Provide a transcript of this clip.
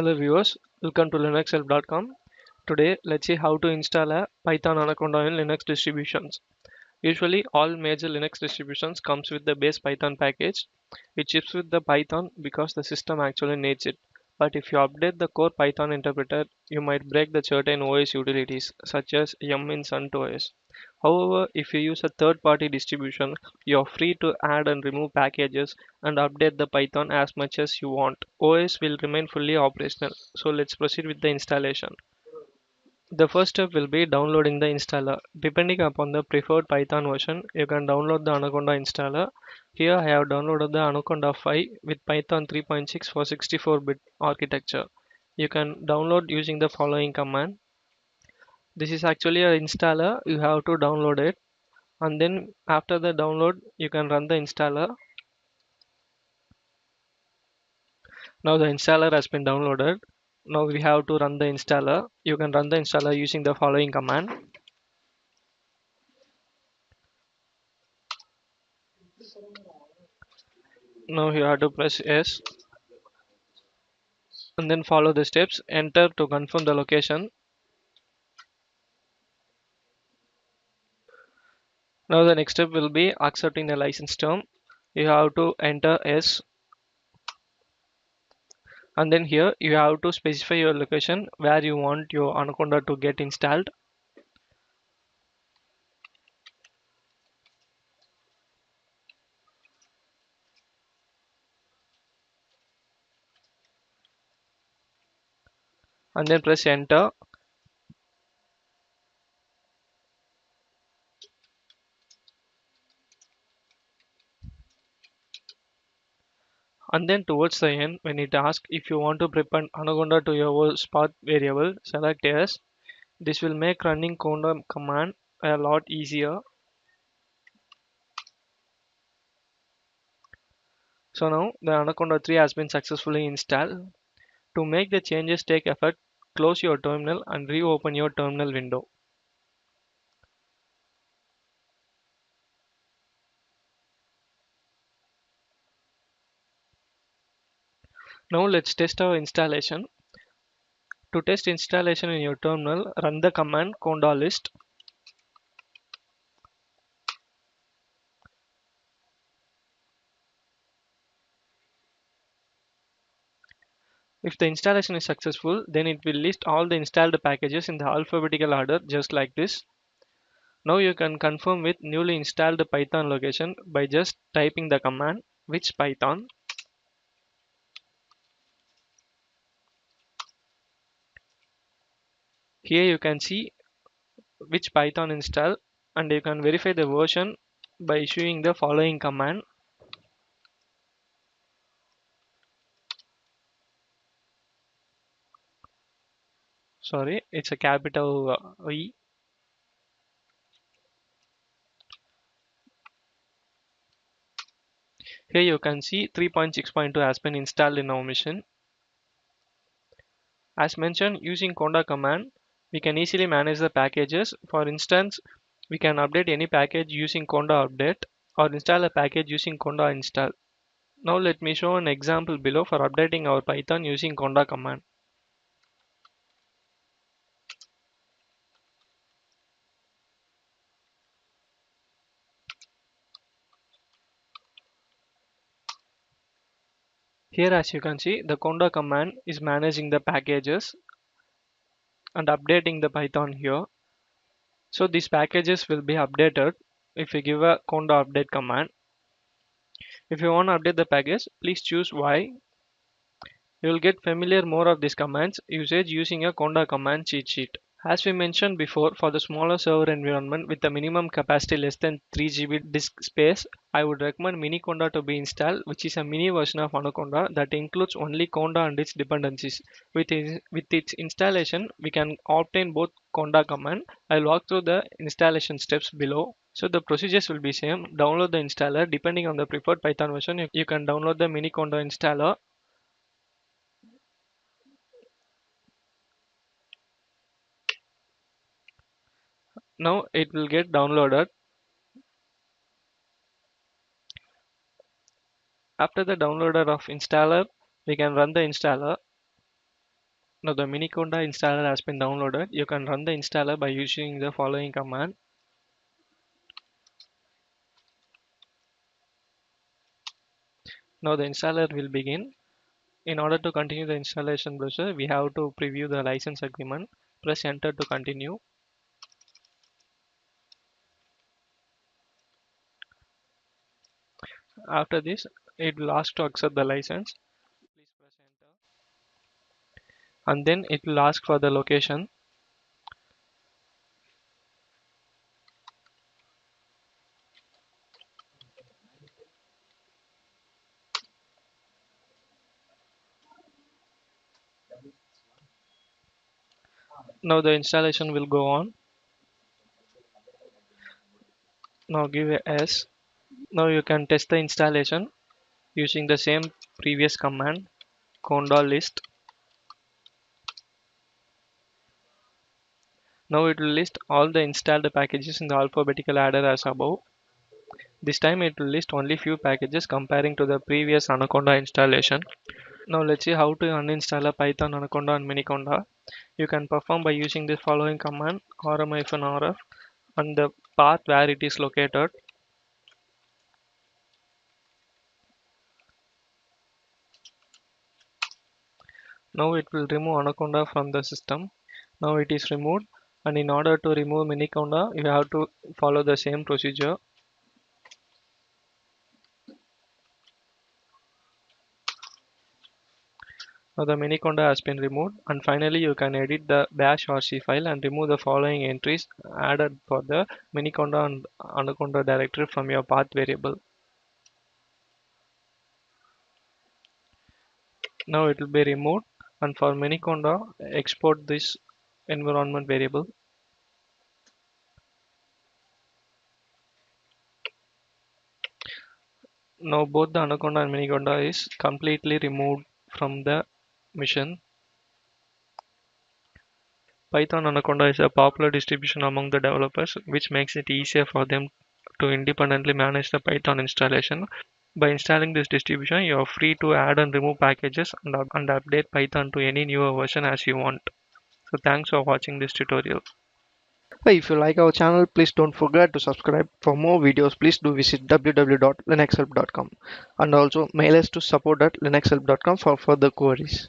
Hello viewers, welcome to linuxhelp.com. Today let's see how to install a Python Anaconda in Linux distributions. Usually all major Linux distributions comes with the base Python package. It ships with the Python because the system actually needs it. But if you update the core Python interpreter, you might break the certain OS utilities such as yum in CentOS. However, if you use a third-party distribution, you're free to add and remove packages and update the Python as much as you want. OS will remain fully operational. So let's proceed with the installation. The first step will be downloading the installer. Depending upon the preferred Python version, you can download the Anaconda installer. Here I have downloaded the Anaconda 5 with Python 3.6 for 64-bit architecture. You can download using the following command. This is actually an installer. You have to download it, and then after the download you can run the installer. Now the installer has been downloaded. Now we have to run the installer. You can run the installer using the following command. Now you have to press yes and then follow the steps. Enter to confirm the location. Now the next step will be accepting the license term. You have to enter yes, and then here you have to specify your location where you want your Anaconda to get installed. And then press enter. And then towards the end, when it asks if you want to prepare Anaconda to your path variable, select yes. This will make running conda command a lot easier. So now the Anaconda 3 has been successfully installed. To make the changes take effect, close your terminal and reopen your terminal window. Now let's test our installation. To test installation in your terminal, run the command conda list. If the installation is successful, then it will list all the installed packages in the alphabetical order just like this. Now you can confirm with newly installed Python location by just typing the command which Python. Here you can see which Python install, and you can verify the version by issuing the following command. Sorry, it's a capital E. Here you can see 3.6.2 has been installed in our machine. As mentioned, using conda command, we can easily manage the packages. For instance, we can update any package using conda update or install a package using conda install. Now let me show an example below for updating our Python using conda command. Here as you can see, the conda command is managing the packages and updating the Python here. So these packages will be updated if you give a conda update command. If you want to update the package, please choose Y. You will get familiar more of these commands usage using a conda command cheat sheet. As we mentioned before, for the smaller server environment with a minimum capacity less than 3 GB disk space, I would recommend Miniconda to be installed, which is a mini version of Anaconda that includes only Conda and its dependencies. With its installation, we can obtain both Conda command. I'll walk through the installation steps below. So the procedures will be same. Download the installer. Depending on the preferred Python version, you can download the Miniconda installer. Now it will get downloaded. After the downloader of installer, we can run the installer. Now the Miniconda installer has been downloaded. You can run the installer by using the following command. Now the installer will begin. In order to continue the installation process, we have to preview the license agreement. Press enter to continue. After this, it will ask to accept the license. Please press enter. And then it will ask for the location. Now the installation will go on. Now give a yes. Now you can test the installation using the same previous command, conda list. Now it will list all the installed packages in the alphabetical order as above. This time it will list only few packages comparing to the previous Anaconda installation. Now let's see how to uninstall a Python Anaconda and Miniconda. You can perform by using the following command, rm-rf, and the path where it is located. Now it will remove Anaconda from the system. Now it is removed, and in order to remove Miniconda, you have to follow the same procedure. Now the Miniconda has been removed, and finally you can edit the bash rc file and remove the following entries added for the Miniconda and Anaconda directory from your path variable. Now it will be removed, and for Miniconda, export this environment variable. Now both the Anaconda and Miniconda is completely removed from the mission. Python Anaconda is a popular distribution among the developers, which makes it easier for them to independently manage the Python installation. By installing this distribution, you are free to add and remove packages and update Python to any newer version as you want. So thanks for watching this tutorial. If you like our channel, please don't forget to subscribe. For more videos, please do visit www.linuxhelp.com and also mail us to support@linuxhelp.com for further queries.